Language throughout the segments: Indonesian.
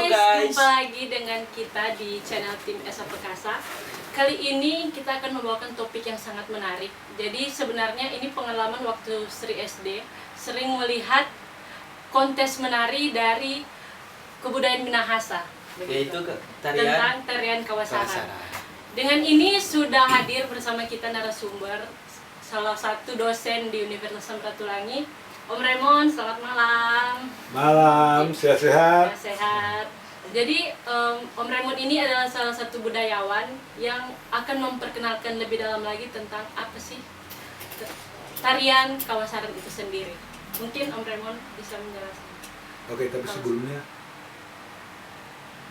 guys, jumpa lagi dengan kita di channel Tim Esa Perkasa. Kali ini kita akan membawakan topik yang sangat menarik. Jadi sebenarnya ini pengalaman waktu Sri SD, sering melihat kontes menari dari kebudayaan Minahasa, yaitu tentang tarian Kawasaran. Dengan ini sudah hadir bersama kita narasumber, salah satu dosen di Universitas Samratulangi, Om Raymond. Selamat malam. Malam, sehat-sehat. Sehat. Jadi Om Raymond ini adalah salah satu budayawan yang akan memperkenalkan lebih dalam lagi tentang apa sih tarian Kawasaran itu sendiri. Mungkin Om Raymond bisa menjelaskan. Oke, tapi sebelumnya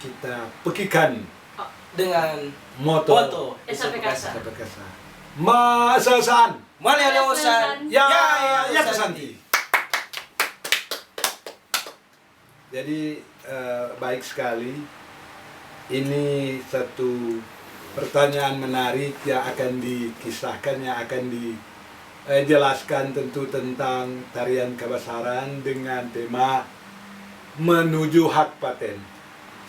kita pekikan dengan moto Esa Perkasa. Masasan Malialeosan ya Santi. Jadi baik sekali. Ini satu pertanyaan menarik yang akan dikisahkan, yang akan dijelaskan tentu tentang tarian Kawasaran dengan tema menuju hak paten.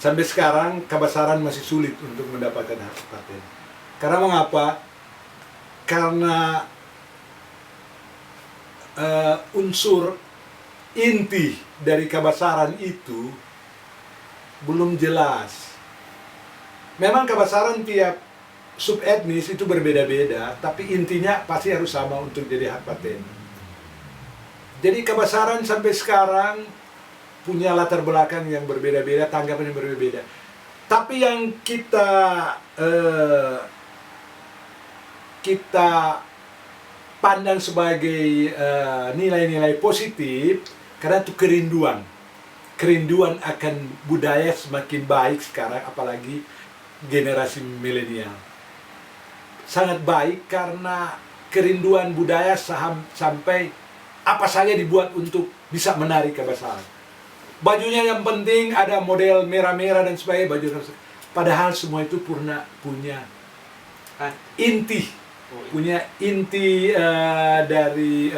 Sampai sekarang Kawasaran masih sulit untuk mendapatkan hak paten. Karena mengapa? Karena unsur inti dari Kawasaran itu belum jelas. Memang Kawasaran tiap subetnis itu berbeda-beda, tapi intinya pasti harus sama untuk jadi hak paten. Jadi Kawasaran sampai sekarang punya latar belakang yang berbeda-beda, tanggapan yang berbeda. Tapi yang kita pandang sebagai nilai-nilai positif, karena itu kerinduan akan budaya semakin baik sekarang, apalagi generasi milenial. Sangat baik karena kerinduan budaya sampai apa saja dibuat untuk bisa menari Kawasaran. Bajunya yang penting ada model merah-merah dan sebagainya, baju. Padahal semua itu punya inti, dari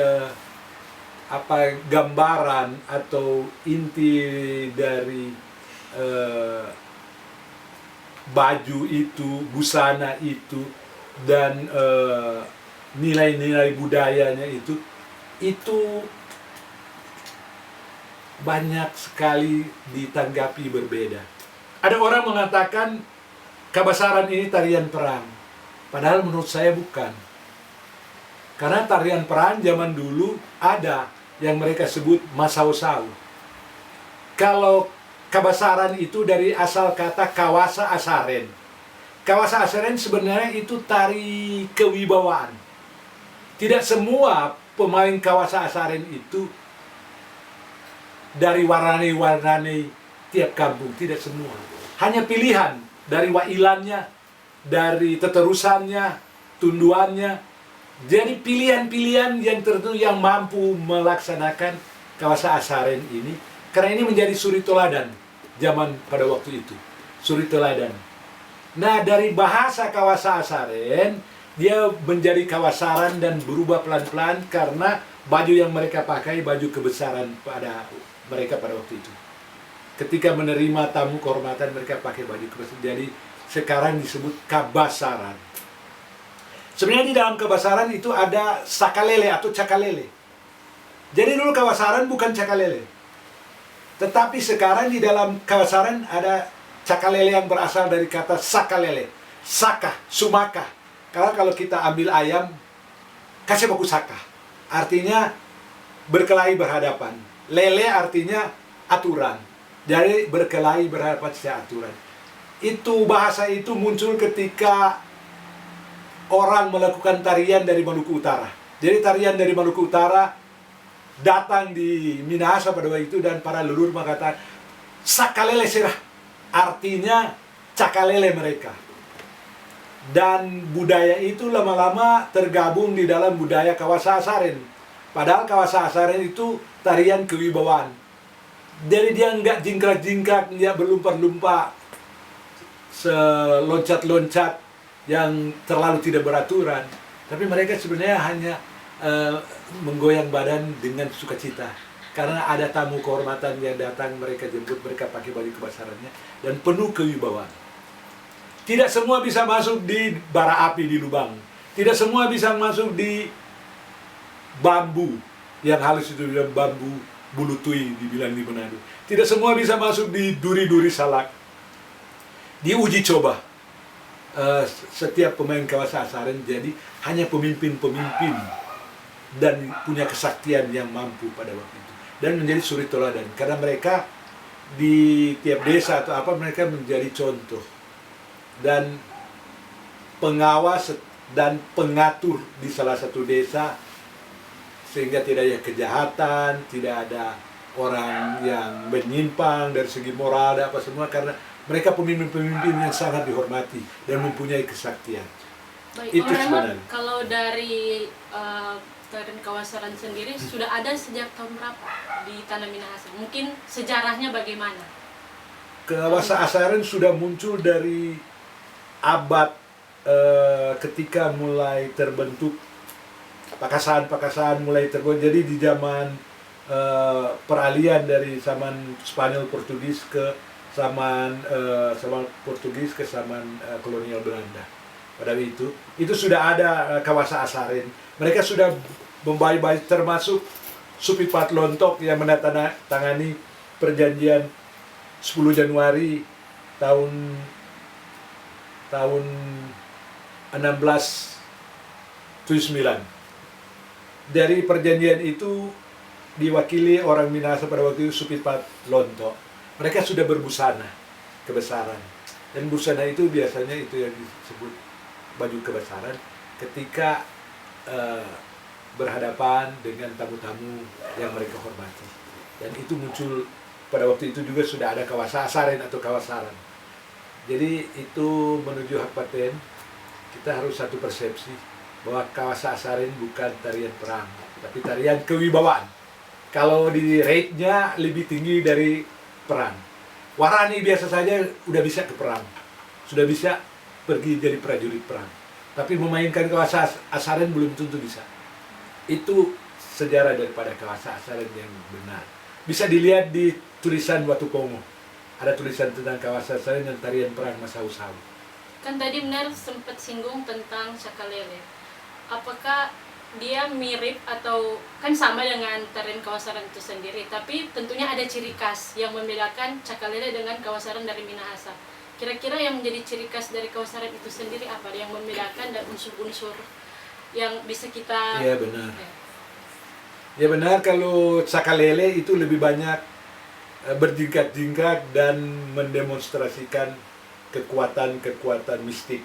gambaran atau inti dari baju itu, busana itu, dan nilai-nilai budayanya itu banyak sekali ditanggapi berbeda. Ada orang mengatakan Kawasaran ini tarian perang, padahal menurut saya bukan. Karena tarian perang zaman dulu ada yang mereka sebut masau-sau. Kalau Kawasaran itu dari asal kata Kawasa Asaren. Kawasa Asaren sebenarnya itu tari kewibawaan. Tidak semua pemain Kawasa Asaren itu dari warnai-warnai tiap kampung, tidak semua. Hanya pilihan dari wailannya, dari teterusannya, tunduannya. Jadi pilihan-pilihan yang tertentu yang mampu melaksanakan Kawasa Asaren ini, karena ini menjadi suri toladan zaman pada waktu itu, suri toladan. Nah, dari bahasa Kawasa Asaren dia menjadi Kawasaran dan berubah pelan-pelan karena baju yang mereka pakai baju kebesaran pada mereka pada waktu itu. Ketika menerima tamu kehormatan mereka pakai baju kebesaran. Jadi sekarang disebut Kabasaran. Sebenarnya di dalam Kabasaran itu ada sakalele atau cakalele. Jadi dulu Kawasaran bukan cakalele. Tetapi sekarang di dalam Kawasaran ada cakalele yang berasal dari kata sakalele. Saka, sumaka. Karena kalau kita ambil ayam, kasih baku saka. Artinya berkelahi berhadapan. Lele artinya aturan. Jadi berkelahi berhadapan secara aturan. Itu bahasa itu muncul ketika orang melakukan tarian dari Maluku Utara. Jadi tarian dari Maluku Utara datang di Minahasa pada waktu itu, dan para leluhur mengatakan sakalele serah, artinya cakalele mereka. Dan budaya itu lama-lama tergabung di dalam budaya Kawasa Asaren. Padahal Kawasa Asaren itu tarian kewibawaan. Jadi dia enggak jingkrak-jingkrak, dia berlumpat-lumpat, seloncat-loncat yang terlalu tidak beraturan. Tapi mereka sebenarnya hanya menggoyang badan dengan sukacita. Karena ada tamu kehormatan yang datang, mereka jemput, mereka pakai baju kebasarannya, dan penuh kewibawaan. Tidak semua bisa masuk di bara api di lubang. Tidak semua bisa masuk di bambu yang halus itu, bilang bambu bulu tui dibilang di Manado. Tidak semua bisa masuk di duri-duri salak. Diuji coba setiap pemain Kawasa Asaren, jadi hanya pemimpin-pemimpin dan punya kesaktian yang mampu pada waktu itu, dan menjadi suri teladan karena mereka di tiap desa atau apa mereka menjadi contoh dan pengawas dan pengatur di salah satu desa, sehingga tidak ada kejahatan, tidak ada orang yang menyimpang dari segi moral dan apa semua, karena mereka pemimpin-pemimpin yang sangat dihormati dan mempunyai kesaktian. Baik, Itu sebenarnya. kalau dari tarian Kawasaran sendiri sudah ada sejak tahun berapa di Tanah Minahasa? Mungkin sejarahnya bagaimana? Kawasa Asaren sudah muncul dari abad ketika mulai terbentuk pakasaan mulai terbentuk. Jadi di zaman peralihan dari zaman Spanyol Portugis ke zaman Portugis ke zaman kolonial Belanda. Pada itu sudah ada Kawasa Asaren. Mereka sudah membaik-baik, termasuk Supipat Lontok yang menandatangani perjanjian 10 Januari tahun 1679. Dari perjanjian itu diwakili orang Minahasa pada waktu itu Supipat Lontok. Mereka sudah berbusana kebesaran. Dan busana itu biasanya itu yang disebut baju kebesaran ketika berhadapan dengan tamu-tamu yang mereka hormati. Dan itu muncul pada waktu itu juga sudah ada Kawasa Asaren atau Kawasaran. Jadi itu menuju hak paten, kita harus satu persepsi bahwa Kawasa Asaren bukan tarian perang, tapi tarian kewibawaan. Kalau di rate-nya lebih tinggi dari perang. Warani biasa saja udah bisa ke perang, sudah bisa pergi jadi prajurit perang. Tapi memainkan Kawasa Asaren belum tentu bisa. Itu sejarah daripada Kawasa Asaren yang benar. Bisa dilihat di tulisan Watu Pongo. Ada tulisan tentang Kawasa Asaren dan tarian perang Masau-Sau. Kan tadi benar sempat singgung tentang Cakalele. Apakah dia mirip atau kan sama dengan tarian Kawasaran itu sendiri, tapi tentunya ada ciri khas yang membedakan Cakalele dengan Kawasaran dari Minahasa. Kira-kira yang menjadi ciri khas dari Kawasaran itu sendiri apa yang membedakan dan unsur-unsur yang bisa kita... Iya benar. Ya benar, kalau Cakalele itu lebih banyak berjingkat-jingkat dan mendemonstrasikan kekuatan-kekuatan mistik.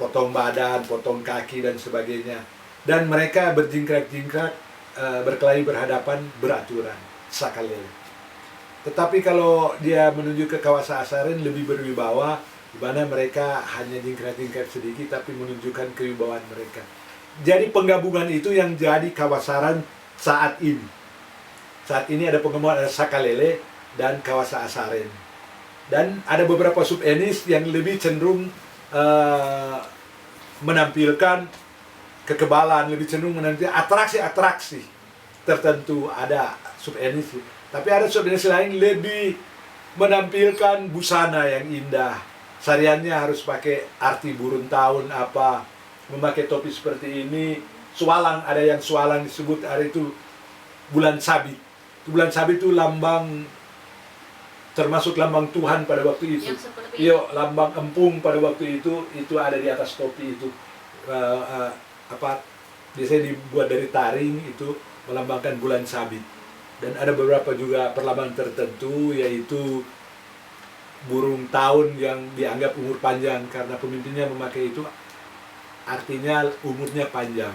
Potong badan, potong kaki dan sebagainya. Dan mereka berjingkrak-jingkrak, berkelahi berhadapan, beraturan. Cakalele. Tetapi kalau dia menuju ke Kawasa Asaren lebih berwibawa, di mana mereka hanya jingkrak-jingkrak sedikit tapi menunjukkan kewibawaan mereka. Jadi penggabungan itu yang jadi Kawasaran saat ini. Saat ini ada penggabungan, ada Cakalele dan Kawasa Asaren. Dan ada beberapa sub-etnis yang lebih cenderung menampilkan kekebalan, lebih cenderung menampilkan atraksi-atraksi tertentu. Ada sub-etnis, tapi ada sub-etnis lain lebih menampilkan busana yang indah. Sariannya harus pakai arti burung tahun apa, memakai topi seperti ini. Sualang, ada yang sualang disebut hari itu bulan sabit. Bulan sabit itu lambang, termasuk lambang Tuhan pada waktu itu. Iya, lambang empung pada waktu itu ada di atas topi itu. Biasanya dibuat dari taring, itu melambangkan bulan sabit. Dan ada beberapa juga perlambangan tertentu, yaitu burung tahun yang dianggap umur panjang karena pemimpinnya memakai itu, artinya umurnya panjang.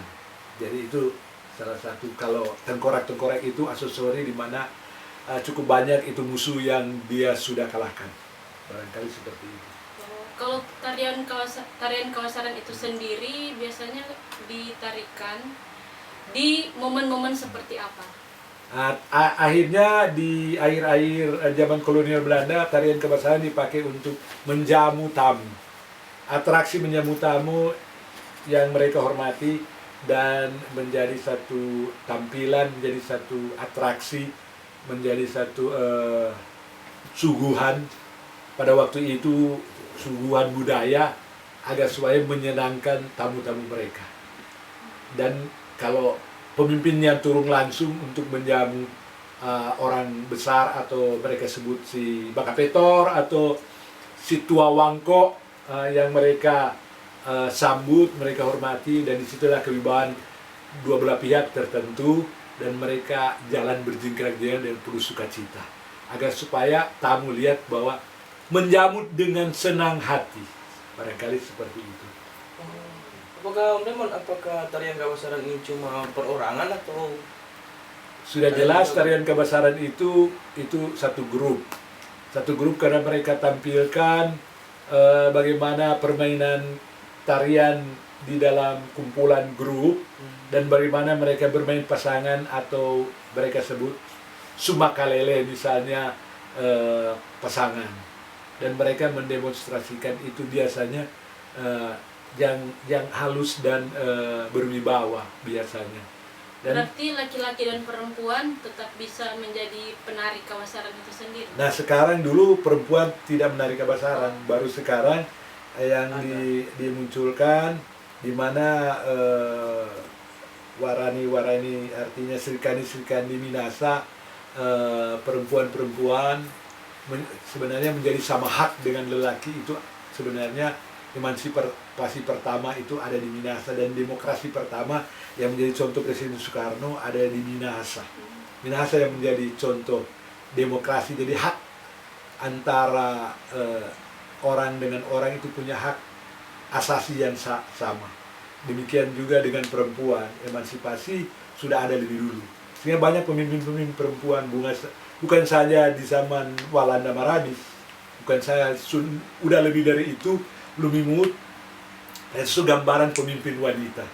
Jadi itu salah satu. Kalau tengkorak-tengkorak itu aksesori di mana cukup banyak itu musuh yang dia sudah kalahkan. Barangkali seperti itu. Kalau tarian Kawasaran itu sendiri biasanya ditarikan di momen-momen seperti apa? Akhirnya di akhir-akhir zaman kolonial Belanda, tarian Kawasaran dipakai untuk menjamu tamu. Atraksi menjamu tamu yang mereka hormati, dan menjadi satu tampilan, menjadi satu atraksi, menjadi satu suguhan pada waktu itu, suguhan budaya agar supaya menyenangkan tamu-tamu mereka. Dan kalau pemimpinnya turun langsung untuk menjamu orang besar atau mereka sebut si Bakapetor atau si tua wangko yang mereka sambut, mereka hormati, dan disitulah kewibawaan dua belah pihak tertentu dan mereka jalan berjingkrak-jingkrak dan penuh sukacita agar supaya tamu lihat bahwa menjamu dengan senang hati, barangkali seperti itu. Apakah Om Raymond, apakah tarian Kabasaran ini cuma perorangan atau Sudah jelas tarian Kabasaran itu satu grup karena mereka tampilkan bagaimana permainan tarian di dalam kumpulan grup dan bagaimana mereka bermain pasangan atau mereka sebut sumakalele misalnya pasangan, dan mereka mendemonstrasikan itu biasanya yang halus dan berwibawa biasanya. Dan Berarti laki-laki dan perempuan tetap bisa menjadi penari Kabasaran itu sendiri. nah sekarang, dulu perempuan tidak menari Kabasaran, baru sekarang yang dimunculkan di mana warani-warani, artinya serikandi-serikandi Minasa, perempuan-perempuan sebenarnya menjadi sama hak dengan lelaki. Itu sebenarnya emansipasi pertama itu ada di Minasa, dan demokrasi pertama yang menjadi contoh Presiden Soekarno ada di Minasa. Minasa yang menjadi contoh demokrasi, jadi hak antara orang dengan orang itu punya hak asasi yang sama. Demikian juga dengan perempuan, emansipasi sudah ada lebih dulu. Sehingga banyak pemimpin-pemimpin perempuan, bukan saja di zaman Walanda Marabis, bukan saya, sudah lebih dari itu, Lumimut, itu gambaran pemimpin wanita.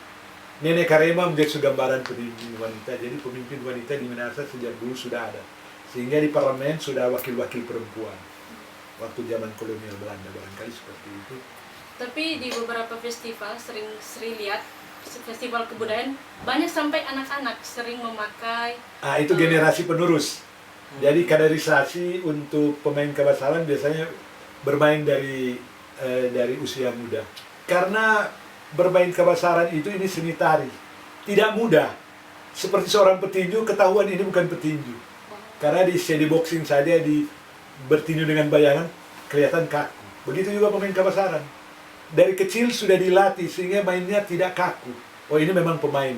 Nenek Karema menjadi gambaran pemimpin wanita. Jadi pemimpin wanita di Minasa sejak dulu sudah ada. Sehingga di parlemen sudah wakil-wakil perempuan. Waktu zaman kolonial Belanda barangkali seperti itu. Tapi di beberapa festival sering lihat festival kebudayaan banyak sampai anak-anak sering memakai. Itu generasi penerus. Jadi kaderisasi untuk pemain Kabasaran biasanya bermain dari usia muda. Karena bermain Kabasaran ini seni tari, tidak mudah. Seperti seorang petinju, ketahuan ini bukan petinju. Karena di CD boxing saja bertinju dengan bayangan kelihatan kaku. Begitu juga pemain Kabasaran. Dari kecil sudah dilatih sehingga mainnya tidak kaku. Oh, ini memang pemain.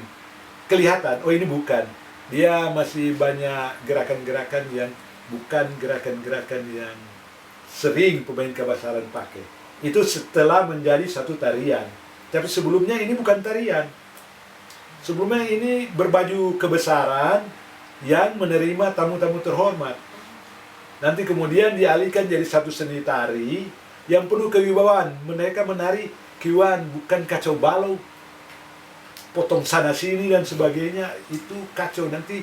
Kelihatan, oh ini bukan. Dia masih banyak gerakan-gerakan yang bukan gerakan-gerakan yang sering pemain Kabasaran pakai. Itu setelah menjadi satu tarian. Tapi sebelumnya ini bukan tarian. Sebelumnya ini berbaju kebesaran yang menerima tamu-tamu terhormat. Nanti kemudian dialihkan jadi satu seni tari yang penuh kewibawaan. Mereka menari kiwan, bukan kacau balau, potong sana sini dan sebagainya. Itu kacau, nanti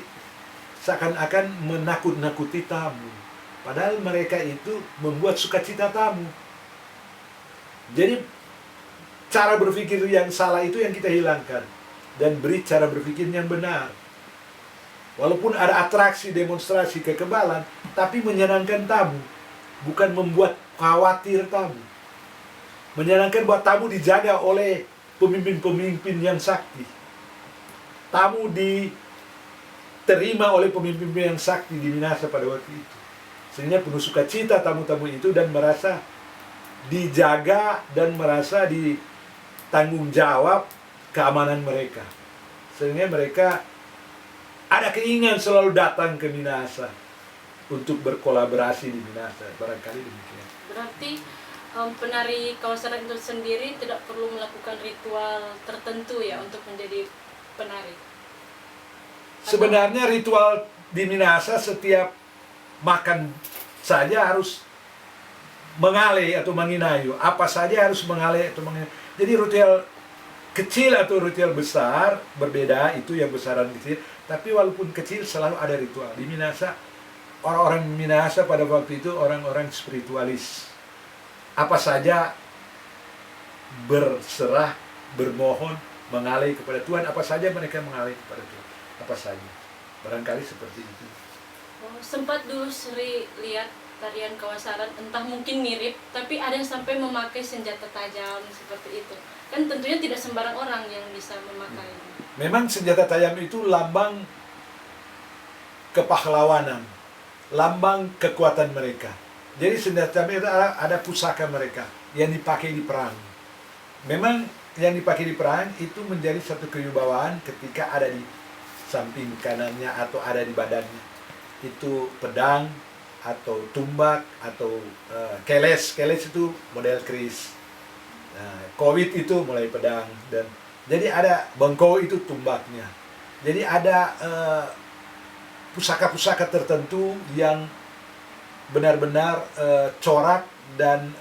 seakan-akan menakut-nakuti tamu. Padahal mereka itu membuat sukacita tamu. Jadi cara berpikir yang salah itu yang kita hilangkan dan beri cara berpikir yang benar. Walaupun ada atraksi, demonstrasi, kekebalan, tapi menyenangkan tamu, bukan membuat khawatir tamu. Menyenangkan buat tamu dijaga oleh pemimpin-pemimpin yang sakti. Tamu diterima oleh pemimpin yang sakti di Minasa pada waktu itu. Sehingga penuh sukacita tamu-tamu itu dan merasa dijaga dan merasa ditanggung jawab keamanan mereka. Sehingga mereka ada keinginan selalu datang ke Minasa untuk berkolaborasi di Minasa, barangkali demikian. Berarti penari Kabasaran itu sendiri tidak perlu melakukan ritual tertentu ya untuk menjadi penari. Sebenarnya ritual di Minasa setiap makan saja harus mengale atau menginayu. Apa saja harus mengale atau menginayu. Jadi ritual kecil atau ritual besar berbeda, itu yang besaran kecil. Tapi walaupun kecil selalu ada ritual. Di Minasa, orang-orang Minasa pada waktu itu orang-orang spiritualis. Apa saja berserah, bermohon, mengalih kepada Tuhan, apa saja mereka mengalih kepada Tuhan, apa saja. Barangkali seperti itu. Oh, sempat dulu Sri lihat tarian kawasaran, entah mungkin mirip, tapi ada yang sampai memakai senjata tajam seperti itu. Kan tentunya tidak sembarang orang yang bisa memakai. Memang senjata tajam itu lambang kepahlawanan, lambang kekuatan mereka. Jadi senjata tajam itu ada pusaka mereka yang dipakai di perang. Memang yang dipakai di perang itu menjadi satu kewibawaan ketika ada di samping kanannya atau ada di badannya. Itu pedang atau tumbak atau keles. Keles itu model keris. Kowit itu mulai pedang, dan jadi ada bengkau itu tumbaknya. Jadi ada pusaka-pusaka tertentu yang benar-benar corak dan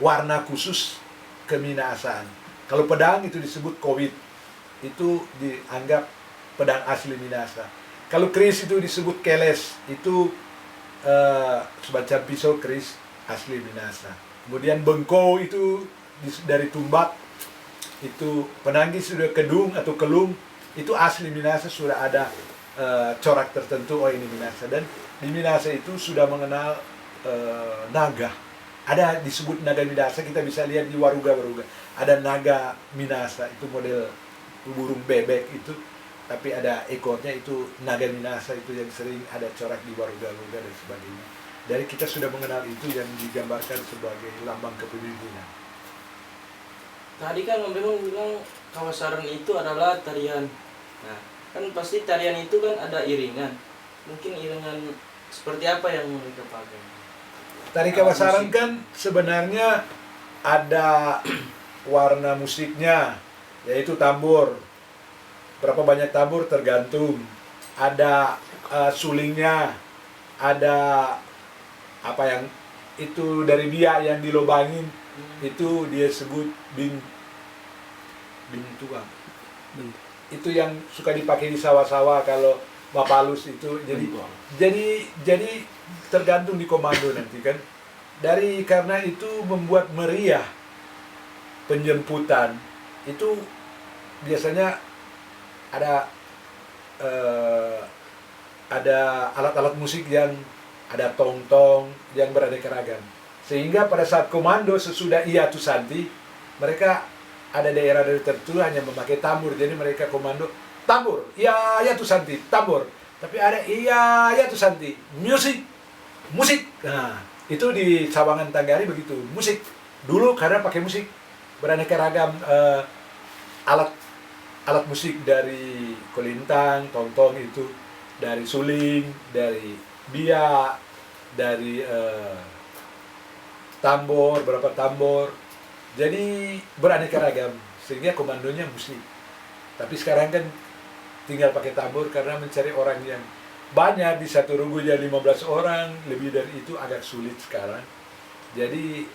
warna khusus keminahasaan. Kalau pedang itu disebut kowit, itu dianggap pedang asli Minahasa. Kalau keris itu disebut keles, itu semacam pisau keris asli Minahasa. Kemudian bengkau itu dari tumbak, itu penanggis sudah kedung atau kelung, itu asli Minahasa, sudah ada corak tertentu, oh ini Minahasa. Dan di Minahasa itu sudah mengenal naga. Ada disebut naga Minahasa, kita bisa lihat di Waruga-Waruga. Ada naga Minahasa, itu model burung bebek itu, tapi ada ekornya, itu naga Minahasa, itu yang sering ada corak di Waruga-Waruga dan sebagainya. Dari kita sudah mengenal itu yang digambarkan sebagai lambang kepemimpinan. Tadi kan Om Bemo bilang kawasaran itu adalah tarian. Nah, kan pasti tarian itu kan ada iringan. Mungkin iringan seperti apa yang mereka pakai? Tari kawasaran kan sebenarnya ada warna musiknya, yaitu tambur. Berapa banyak tambur tergantung. Ada sulingnya, ada apa yang itu dari biak yang dilobangin, itu dia sebut bintuang. Itu yang suka dipakai di sawah-sawah kalau mapalus itu. Jadi tergantung di komando nanti kan. Karena itu membuat meriah penjemputan. Itu biasanya ada alat-alat musik yang ada tong-tong yang beraneka ragam. Sehingga pada saat komando sesudah Iya Tu Santi, mereka ada daerah tertentu hanya memakai tambur. Jadi mereka komando tambur, Iya Tu Santi, tambur. Tapi ada Iya Tu Santi, musik. Nah, itu di Sawangan Tanggari begitu, musik. Dulu karena pakai musik beraneka ragam alat musik, dari kolintang, tong-tong itu, dari suling, dari biak, dari tambor, berapa tambor. Jadi beraneka ragam, sehingga komandonya musik. Tapi sekarang kan tinggal pakai tambor karena mencari orang yang banyak. Di satu regu jadi 15 orang, lebih dari itu agak sulit sekarang. Jadi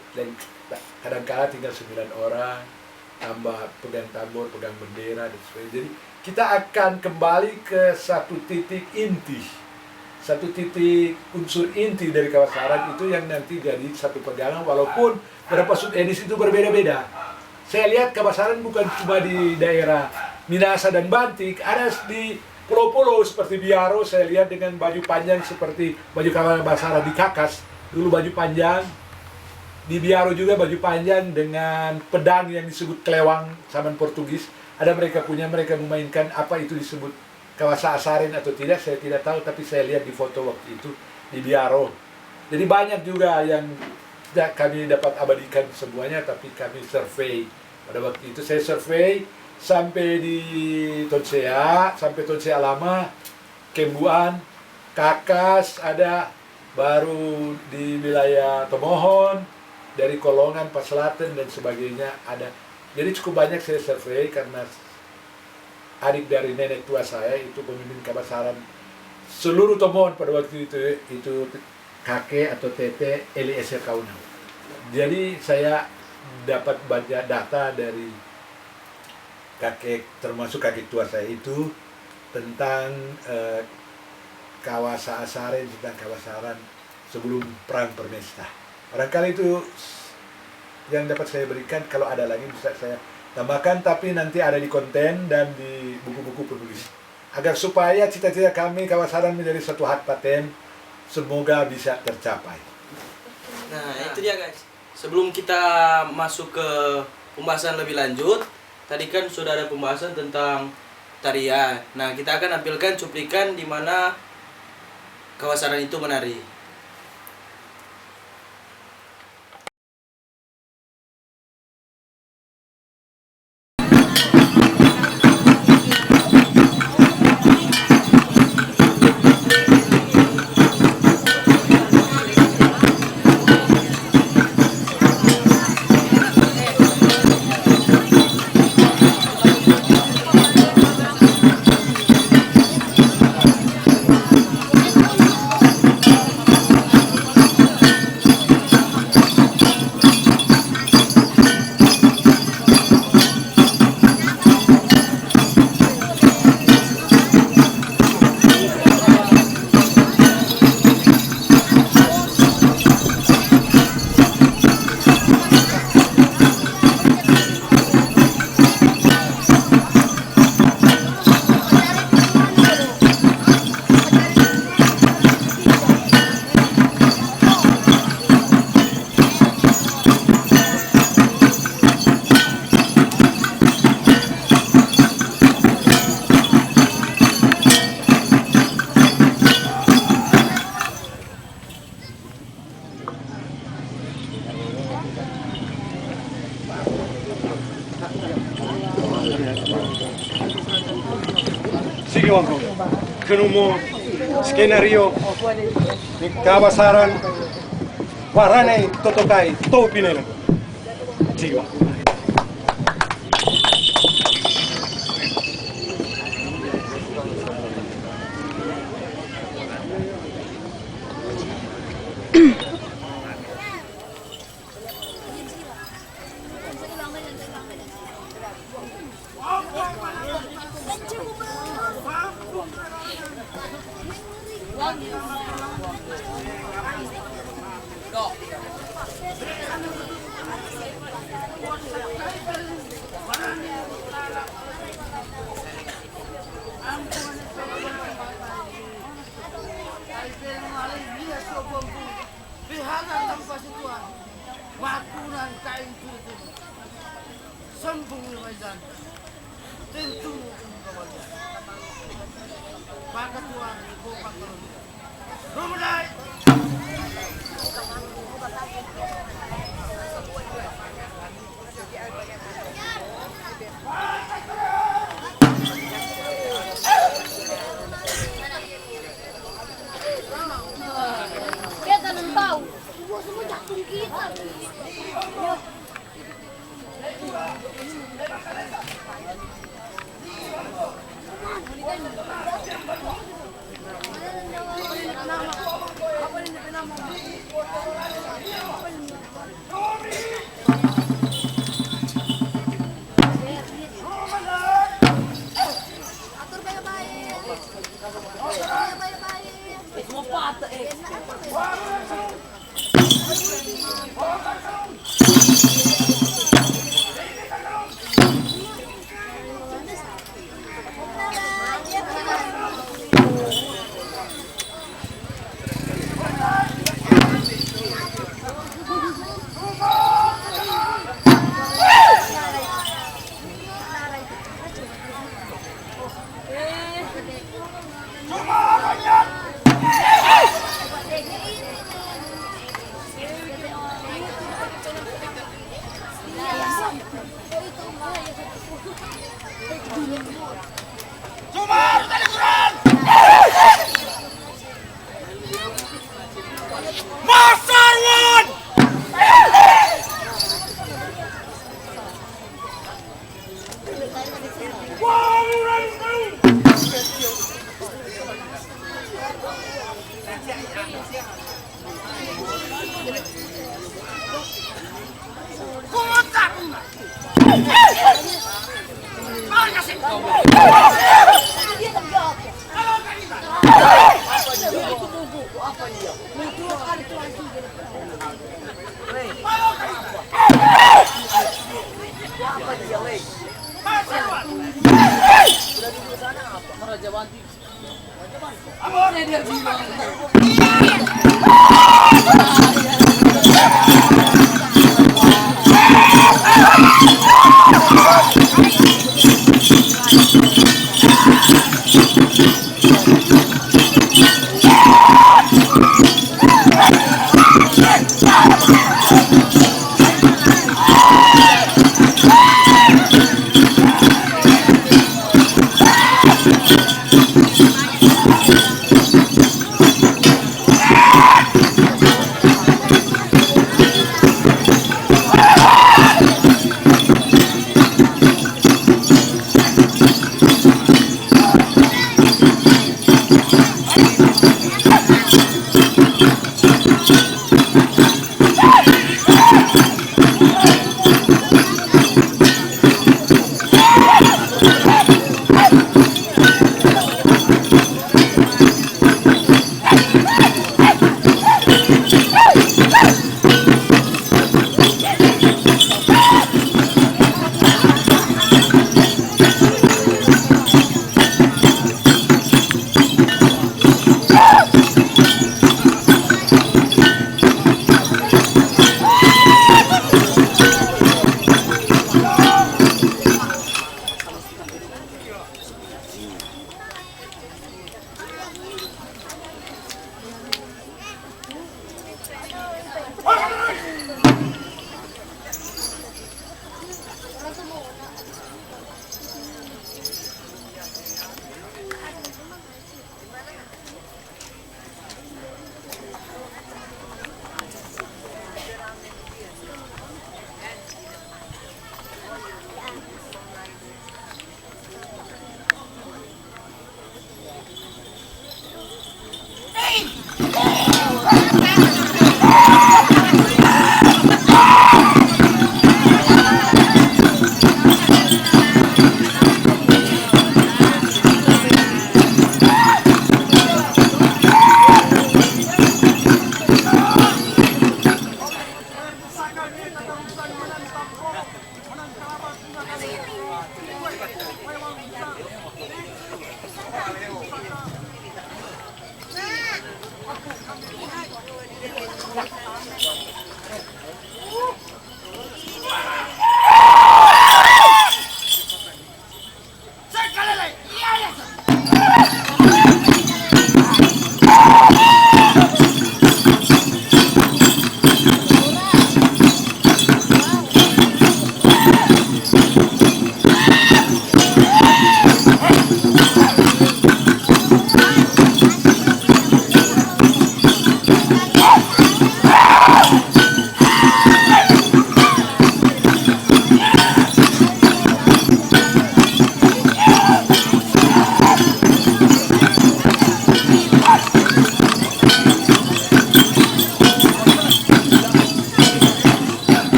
kadang-kadang tinggal 9 orang, tambah pegang tambor, pegang bendera dan sebagainya. Jadi kita akan kembali ke satu titik inti, satu titik unsur inti dari kawasaran itu yang nanti jadi satu pegangan, walaupun beberapa subedis itu berbeda-beda. Saya lihat kawasaran bukan cuma di daerah Minahasa dan Bantik, ada di pulau-pulau seperti Biaro. Saya lihat dengan baju panjang seperti baju kawasaran di Kakas, dulu baju panjang. Di Biaro juga baju panjang dengan pedang yang disebut kelewang zaman Portugis. Ada mereka memainkan, apa itu disebut kawasaran atau tidak, saya tidak tahu, tapi saya lihat di foto waktu itu di Biaro. Jadi banyak juga yang tidak kami dapat abadikan semuanya, tapi kami survei. Pada waktu itu saya survei sampai di Tonsea, sampai Tonsea Lama, Kembuan, Kakas ada, baru di wilayah Tomohon, dari Kolongan, Paselatan dan sebagainya ada. Jadi cukup banyak saya survei karena adik dari nenek tua saya itu pemimpin kawasaran seluruh Tomohon pada waktu itu kakek atau tete Eliezer Kaunang. Jadi saya dapat banyak data dari kakek, termasuk kakek tua saya itu, tentang kawasaran, tentang kawasaran sebelum perang Permesta. Barangkali itu yang dapat saya berikan. Kalau ada lagi bisa saya Tambahkan, tapi nanti ada di konten dan di buku-buku penulis. Agar supaya cita-cita kami Kawasaran menjadi suatu hak paten, semoga bisa tercapai. Nah, itu dia guys. Sebelum kita masuk ke pembahasan lebih lanjut, tadi kan sudah ada pembahasan tentang tarian. Nah, kita akan tampilkan cuplikan di mana Kawasaran itu menari. Sige Wangko, kanu mo skenario ni Kawasaran waranay totokai to pinela. Sige Wangko.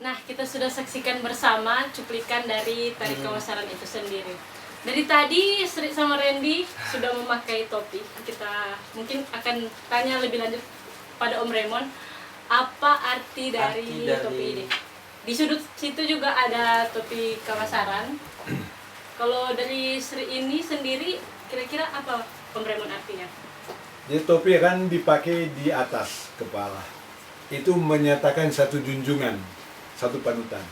Nah, kita sudah saksikan bersama cuplikan dari tari kawasaran itu sendiri. Dari tadi Sri sama Randy sudah memakai topi. Kita mungkin akan tanya lebih lanjut pada Om Raymond, apa arti dari topi ini? Di sudut situ juga ada topi kawasaran. Kalau dari Sri ini sendiri, kira-kira apa Om Raymond artinya? Jadi topi kan dipakai di atas kepala. Itu menyatakan satu junjungan, satu panutan.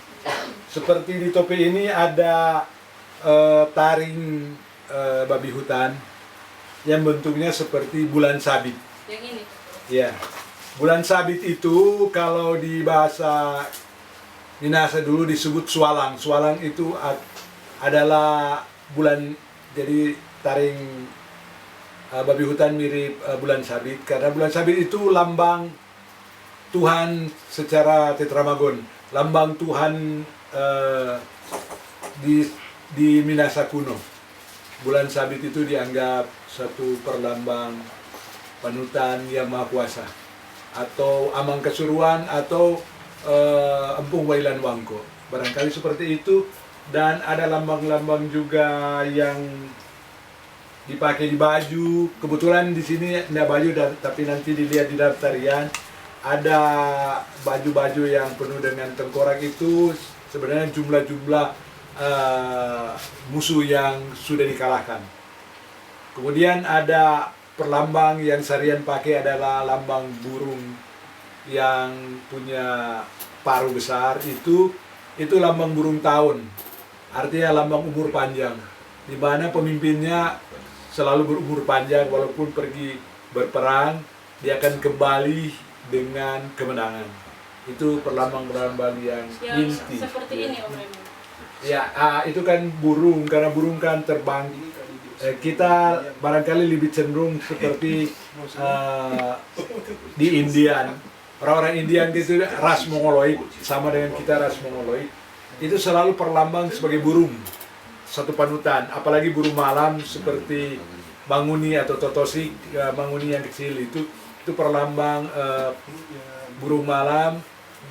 Seperti di topi ini ada taring babi hutan yang bentuknya seperti bulan sabit. Yang ini? Ya, bulan sabit itu kalau di bahasa Minahasa dulu disebut sualang. Sualang itu adalah bulan, jadi taring babi hutan mirip bulan sabit. Karena bulan sabit itu lambang Tuhan secara tetramagon, lambang Tuhan di Minahasa kuno. Bulan sabit itu dianggap satu perlambang panutan yang maha kuasa, atau amang kesuruan, atau empung wailan wangko, barangkali seperti itu. Dan ada lambang-lambang juga yang dipakai di baju. Kebetulan di sini tidak baju, tapi nanti dilihat di dalam tarian ada baju-baju yang penuh dengan tengkorak. Itu sebenarnya jumlah-jumlah musuh yang sudah dikalahkan. Kemudian ada perlambang yang Sarian pakai adalah lambang burung yang punya paruh besar. Itu lambang burung tahun, artinya lambang umur panjang, di mana pemimpinnya selalu berumur panjang, walaupun pergi berperang dia akan kembali dengan kemenangan. Itu perlambang-perlambang yang inti. Seperti ini Om Raymond. Ya, itu kan burung, karena burung kan terbang. Kita barangkali lebih cenderung seperti di Indian. Orang-orang Indian itu ras Mongoloid, sama dengan kita ras Mongoloid. Itu selalu perlambang sebagai burung, satu panutan. Apalagi burung malam seperti Manguni atau Totosik, Manguni yang kecil itu perlambang burung malam.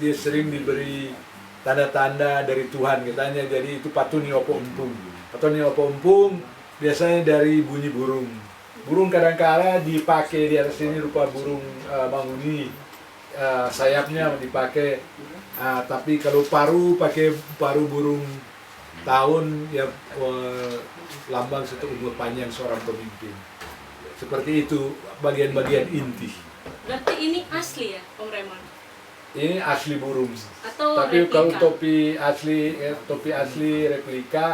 Dia sering diberi tanda-tanda dari Tuhan katanya. Jadi itu Patuni Opo Empung. Patuni Opo Empung biasanya dari bunyi burung. Burung kadang-kala dipakai di atas sini rupa burung Manguni. Sayapnya dipakai, tapi kalau paruh pakai paruh burung tahun, ya lambang satu umur panjang seorang pemimpin. Seperti itu bagian-bagian inti. Berarti ini asli ya Om Raymond? Ini asli burung. Atau Tapi kalau replika? topi asli replika,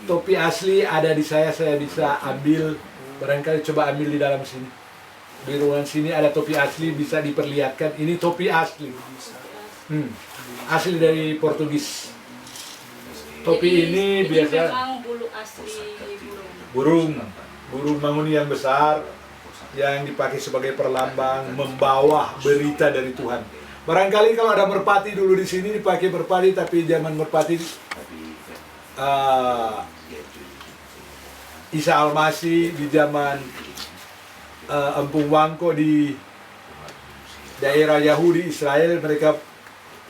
topi asli ada di saya bisa ambil, barangkali coba ambil di dalam sini. Di ruangan sini ada topi asli, bisa diperlihatkan. Ini topi asli. Asli dari Portugis. Topi Jadi, ini biasa memang bulu asli burung. burung manguni yang besar yang dipakai sebagai perlambang membawa berita dari Tuhan. Barangkali kalau ada merpati dulu di sini dipakai merpati, tapi zaman merpati Isa Al-Masih di zaman Empung Wangko di daerah Yahudi Israel, mereka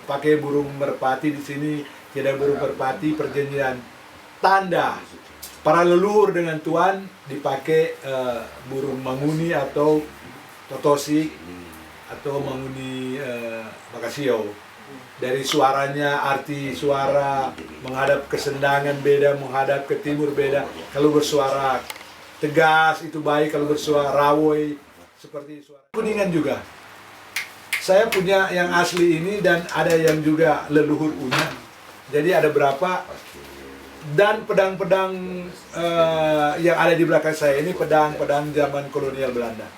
pakai burung merpati. Di sini tidak burung merpati, perjanjian tanda para leluhur dengan Tuhan dipakai burung manguni atau totosik atau manguni makasio. Dari suaranya, arti suara menghadap ke sendangan beda, menghadap ke timur beda. Kalau bersuara tegas itu baik, kalau bersuara rawoi seperti suara kuningan juga. Saya punya yang asli ini dan ada yang juga leluhur punya. Jadi ada berapa, dan pedang-pedang yang ada di belakang saya ini pedang-pedang zaman kolonial Belanda.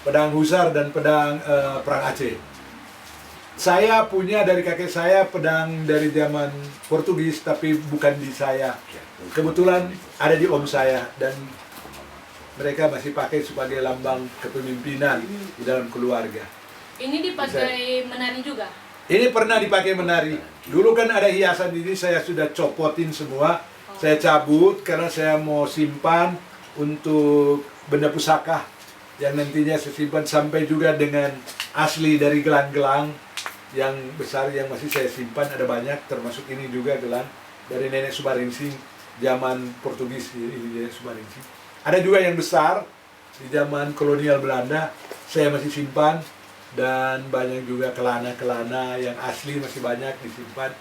Pedang Husar dan pedang Perang Aceh. Saya punya dari kakek saya pedang dari zaman Portugis, tapi bukan di saya. Kebetulan ada di om saya, dan mereka masih pakai sebagai lambang kepemimpinan di dalam keluarga. Ini dipakai menari juga? Ini pernah dipakai menari. Dulu kan ada hiasan ini, saya sudah copotin semua. Saya cabut karena saya mau simpan untuk benda pusaka yang nantinya saya simpan, sampai juga dengan asli dari gelang-gelang yang besar yang masih saya simpan ada banyak, termasuk ini juga gelang dari nenek Sumaringsing zaman Portugis. Ini nenek Sumaringsing. Ada juga yang besar di zaman kolonial Belanda, saya masih simpan, dan banyak juga kelana-kelana yang asli masih banyak disimpan,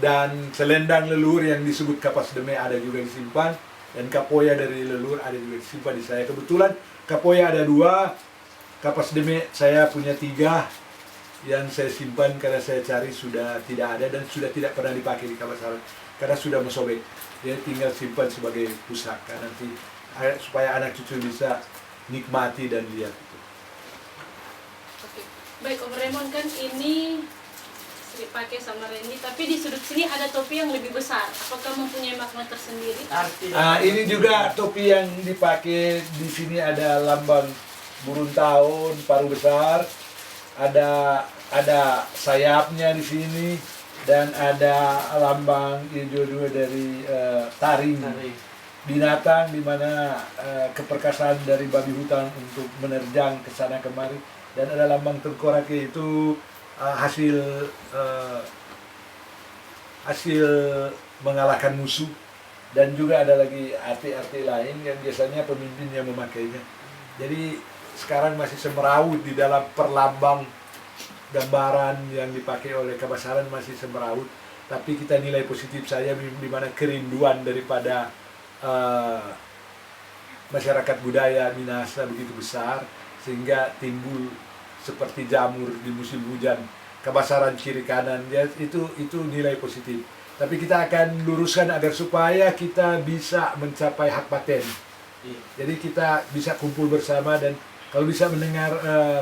dan selendang leluhur yang disebut kapas deme ada juga disimpan, dan kapoya dari leluhur ada juga disimpan di saya. Kebetulan kapoya ada 2, kapas deme saya punya 3 yang saya simpan karena saya cari sudah tidak ada dan sudah tidak pernah dipakai di Kabasaran karena sudah mesobek. Dia tinggal simpan sebagai pusaka nanti supaya anak cucu bisa nikmati dan lihat itu. Oke. Baik, Om Raymond, kan ini dipakai sama Randy, tapi di sudut sini ada topi yang lebih besar. Apakah mempunyai makna tersendiri? Ini juga topi yang dipakai di sini, ada lambang burung tahun, paruh besar, ada sayapnya di sini, dan ada lambang hijau juga dari taring. Binatang di mana keperkasaan dari babi hutan untuk menerjang ke sana kemari, dan ada lambang tengkorak, itu hasil mengalahkan musuh. Dan juga ada lagi arti-arti lain yang biasanya pemimpin yang memakainya. Jadi sekarang masih semeraut di dalam perlambang gambaran yang dipakai oleh Kabasaran, masih semeraut. Tapi kita nilai positif saja, di mana kerinduan daripada masyarakat budaya Minahasa begitu besar sehingga timbul seperti jamur di musim hujan, Kabasaran kiri kanan, ya, itu nilai positif. Tapi kita akan luruskan agar supaya kita bisa mencapai hak paten. Jadi kita bisa kumpul bersama, dan kalau bisa mendengar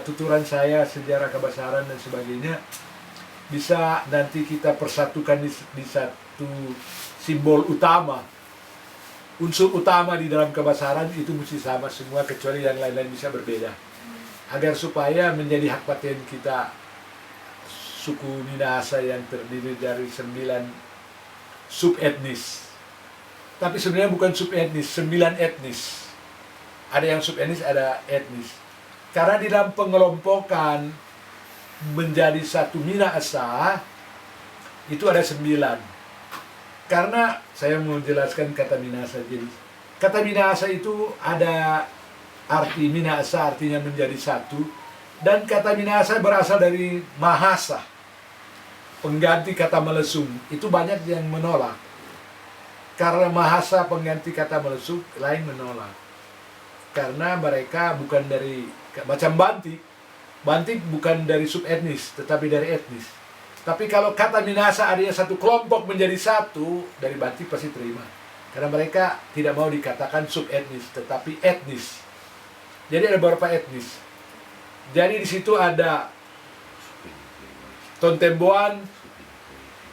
tuturan saya sejarah Kabasaran dan sebagainya, bisa nanti kita persatukan di satu simbol utama. Unsur utama di dalam Kabasaran itu mesti sama semua, kecuali yang lain-lain bisa berbeda. Agar supaya menjadi hak paten kita, suku Minahasa yang terdiri dari 9 subetnis. Tapi sebenarnya bukan subetnis, 9 etnis. Ada yang subetnis, ada etnis. Karena di dalam pengelompokan menjadi satu Minahasa itu ada 9. Karena saya mau jelaskan kata Minahasa. Jadi kata Minahasa itu ada arti Minahasa, artinya menjadi satu, dan kata Minahasa berasal dari Mahasa, pengganti kata Melesung. Itu banyak yang menolak. Karena Mahasa pengganti kata Melesung, lain menolak. Karena mereka bukan dari macam Banti. Bantik bukan dari subetnis, tetapi dari etnis. Tapi kalau kata Minahasa adanya satu kelompok menjadi satu, dari Bantik pasti terima. Karena mereka tidak mau dikatakan subetnis, tetapi etnis. Jadi ada beberapa etnis. Jadi di situ ada Tontemboan,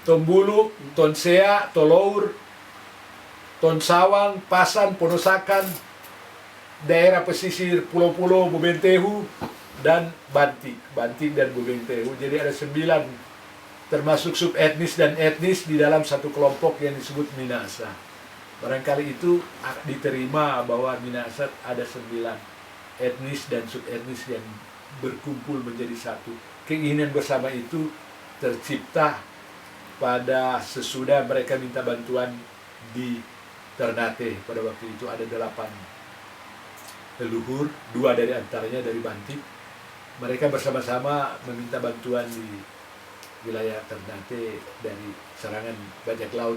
Tombulu, Tonsea, Tolour, Tonsawang, Pasan, Ponosakan, daerah pesisir pulau-pulau Bubentehu, dan Bantik dan Bubentehu. Jadi ada 9 termasuk subetnis dan etnis di dalam satu kelompok yang disebut Minahasa. Barangkali itu diterima bahwa Minahasa ada 9 etnis dan subetnis yang berkumpul menjadi satu. Keinginan bersama itu tercipta pada sesudah mereka minta bantuan di Ternate. Pada waktu itu ada 8 leluhur, 2 dari antaranya dari Bantik. Mereka bersama-sama meminta bantuan di wilayah Ternate dari serangan bajak laut.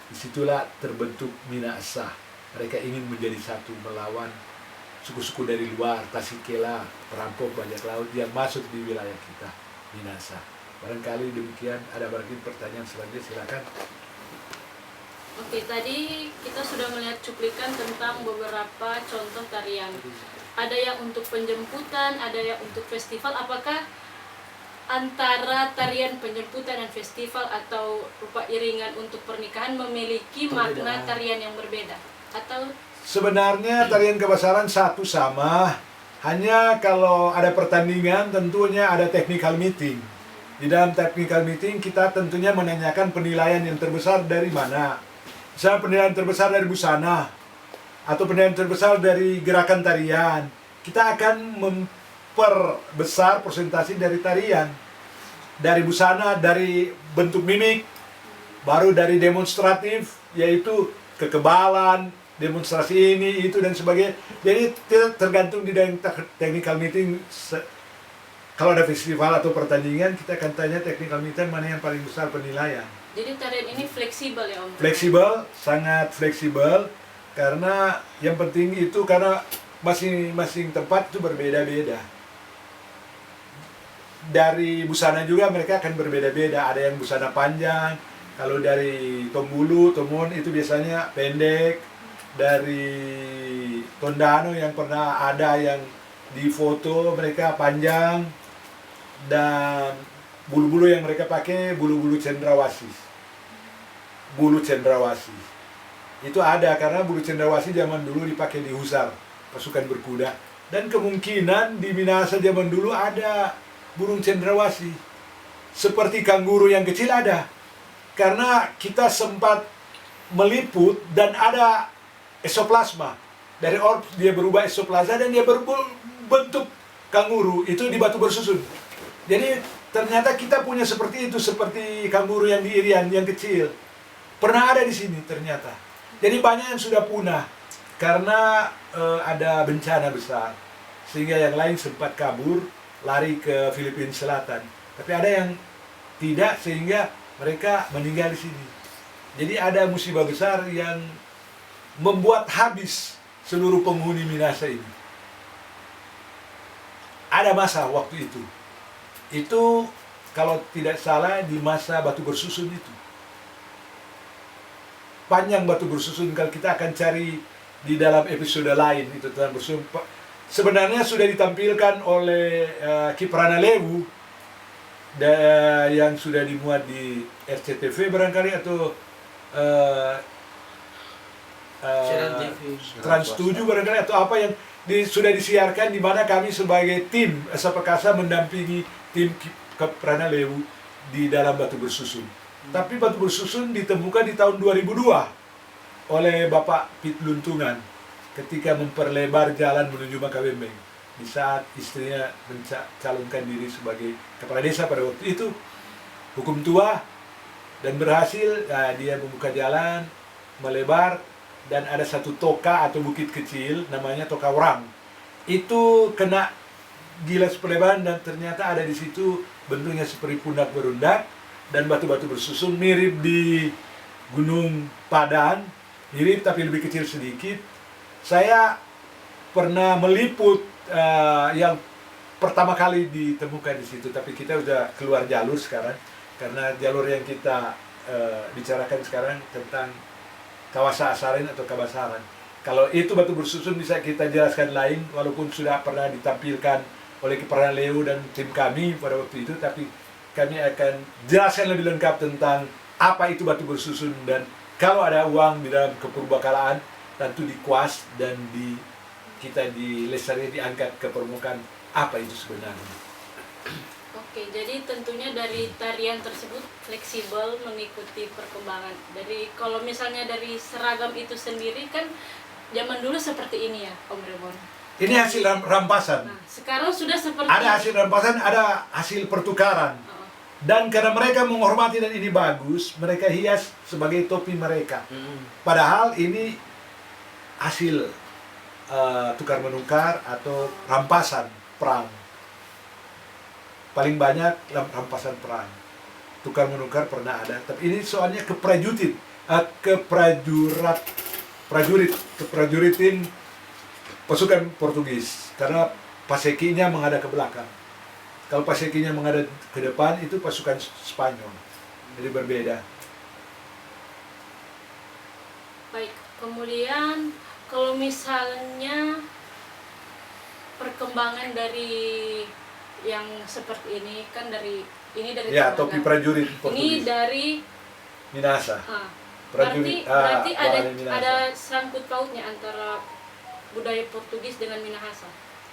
Disitulah terbentuk Minahasa. Mereka ingin menjadi satu melawan suku-suku dari luar, Tasikela, perampok bajak laut yang masuk di wilayah kita, Minahasa. Barangkali demikian. Ada barangkali pertanyaan selanjutnya, silakan. Oke, tadi kita sudah melihat cuplikan tentang beberapa contoh tarian. Ada yang untuk penjemputan, ada yang untuk festival. Apakah antara tarian penjemputan dan festival atau rupa iringan untuk pernikahan memiliki makna tarian yang berbeda? Atau Sebenarnya tarian kebesaran satu sama, hanya kalau ada pertandingan tentunya ada technical meeting. Di dalam technical meeting kita tentunya menanyakan penilaian yang terbesar dari mana. Misalnya penilaian terbesar dari busana, atau penilaian terbesar dari gerakan tarian. Kita akan memperbesar presentasi dari tarian, dari busana, dari bentuk mimik, baru dari demonstratif, yaitu kekebalan, demonstrasi ini, itu, dan sebagainya. Jadi tergantung di dalam technical meeting. Kalau ada festival atau pertandingan, kita akan tanya technical meeting mana yang paling besar penilaian. jadi tarian ini fleksibel ya Om? Fleksibel, sangat fleksibel, karena yang penting itu karena masing-masing tempat itu berbeda-beda. Dari busana juga mereka akan berbeda-beda. Ada yang busana panjang, kalau dari Tombulu, Tomon itu biasanya pendek. Dari Tondano yang pernah ada yang di foto mereka panjang. Dan bulu-bulu yang mereka pakai bulu-bulu cendrawasih. Bulu cendrawasih. Itu ada karena bulu cendrawasih zaman dulu dipakai di Husar, pasukan berkuda. Dan kemungkinan di Minahasa zaman dulu ada burung cendrawasih. Seperti kanguru yang kecil ada. Karena kita sempat meliput dan ada esoplasma. Dari orb dia berubah esoplasma dan dia berbentuk kanguru. Itu di Batu Bersusun. Jadi ternyata kita punya seperti itu. Seperti kanguru yang di Irian, yang kecil. Pernah ada di sini ternyata. Jadi banyak yang sudah punah karena ada bencana besar, sehingga yang lain sempat kabur, lari ke Filipina Selatan. Tapi ada yang tidak, sehingga mereka meninggal di sini. Jadi ada musibah besar yang membuat habis seluruh penghuni Minahasa ini. Ada masa waktu itu. Itu kalau tidak salah di masa Batu Bersusun itu. Panjang Batu Bersusun, kalau kita akan cari di dalam episode lain itu tentang bersusun. Sebenarnya sudah ditampilkan oleh Kiprana Lewu yang sudah dimuat di RCTV barangkali atau Trans 7 barangkali, atau apa yang sudah disiarkan, di mana kami sebagai tim Esa Perkasa mendampingi tim Kiprana Lewu di dalam Batu Bersusun. Tapi Batu Bersusun ditemukan di tahun 2002 oleh Bapak Pit Luntungan ketika memperlebar jalan menuju Makabembeng. Di saat istrinya mencalonkan diri sebagai kepala desa pada waktu itu, hukum tua, dan berhasil. Dia membuka jalan, melebar, dan ada satu toka atau bukit kecil namanya Toka Orang. Itu kena gilas pelebaran dan ternyata ada di situ bentuknya seperti pundak berundak. Dan batu-batu bersusun mirip di Gunung Padan, mirip tapi lebih kecil sedikit. Saya pernah meliput yang pertama kali ditemukan di situ, tapi kita udah keluar jalur sekarang karena jalur yang kita bicarakan sekarang tentang Kawasa Asaren atau Kabasaran. Kalau itu batu bersusun bisa kita jelaskan lain, walaupun sudah pernah ditampilkan oleh Kepala Leo dan tim kami pada waktu itu, tapi kami akan jelaskan lebih lengkap tentang apa itu batu bersusun, dan kalau ada uang di dalam kepurbakalaan tentu dikuas dan kita di lestari diangkat ke permukaan apa itu sebenarnya. Oke, jadi tentunya dari tarian tersebut fleksibel mengikuti perkembangan. Kalau misalnya dari seragam itu sendiri kan zaman dulu seperti ini ya, Om Remon. Ini hasil rampasan. Nah, sekarang sudah seperti Ada hasil rampasan, ada hasil pertukaran. Oh, Dan karena mereka menghormati dan ini bagus, mereka hias sebagai topi mereka. Padahal ini hasil tukar menukar atau rampasan perang. Paling banyak rampasan perang. Tukar menukar pernah ada, tapi ini soalnya keprajuritin pasukan Portugis, karena pasekinya menghadap ke belakang. Kalau pasekinya menghadap ke depan itu pasukan Spanyol. Jadi berbeda. baik. Kemudian kalau misalnya perkembangan dari yang seperti ini kan dari Ya, seragam. topi prajurit Ini Portugis. dari Minasa. berarti Wahana ada Minasa. sangkut pautnya antara budaya Portugis dengan Minahasa.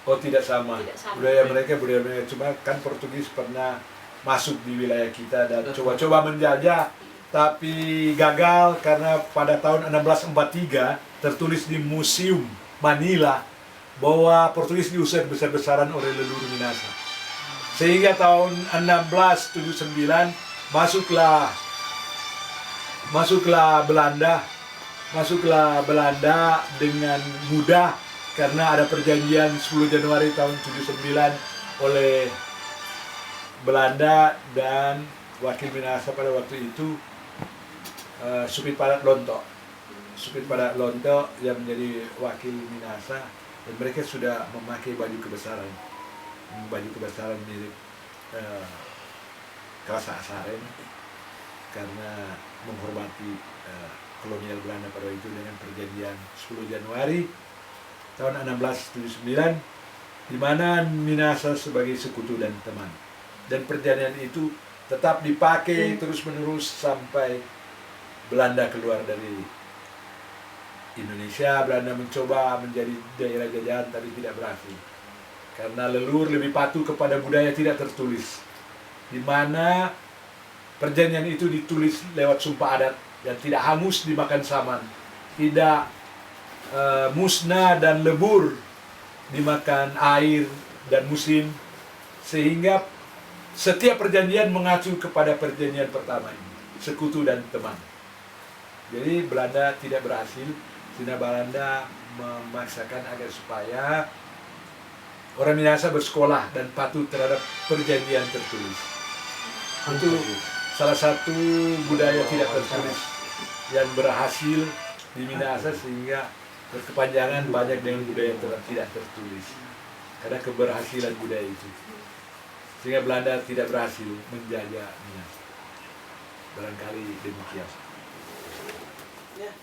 Oh, tidak sama. Tidak sama. Budaya mereka cuma kan Portugis pernah masuk di wilayah kita dan coba-coba menjajah, tapi gagal karena pada tahun 1643 tertulis di Museum Manila bahwa Portugis diusir besar-besaran oleh leluhur Minasa. Sehingga tahun 1679 masuklah Belanda dengan mudah karena ada perjanjian 10 Januari tahun 79 oleh Belanda dan wakil Minasa pada waktu itu Supit Padat Lonto yang menjadi wakil Minasa, dan mereka sudah memakai baju kebesaran mirip Kawasa Asaren karena menghormati kolonial Belanda pada itu dengan perjanjian 10 Januari tahun 1679 di mana Minasa sebagai sekutu dan teman. Dan perjanjian itu tetap dipakai terus-menerus sampai Belanda keluar dari Indonesia. Belanda mencoba menjadi daerah jajahan tapi tidak berhasil. Karena leluhur lebih patuh kepada budaya tidak tertulis. Di mana perjanjian itu ditulis lewat sumpah adat dan tidak hangus dimakan saman. Tidak musnah dan lebur dimakan air dan musim, sehingga setiap perjanjian mengacu kepada perjanjian pertama ini, sekutu dan teman. Jadi Belanda tidak berhasil, sehingga Belanda memaksakan agar supaya orang Minasa bersekolah dan patuh terhadap perjanjian tertulis. Itu salah satu budaya tidak tertulis yang berhasil di Minasa, sehingga berkepanjangan banyak dengan budaya yang tidak tertulis karena keberhasilan budaya itu, sehingga Belanda tidak berhasil menjajah Minasa. Barangkali demikian. Ya.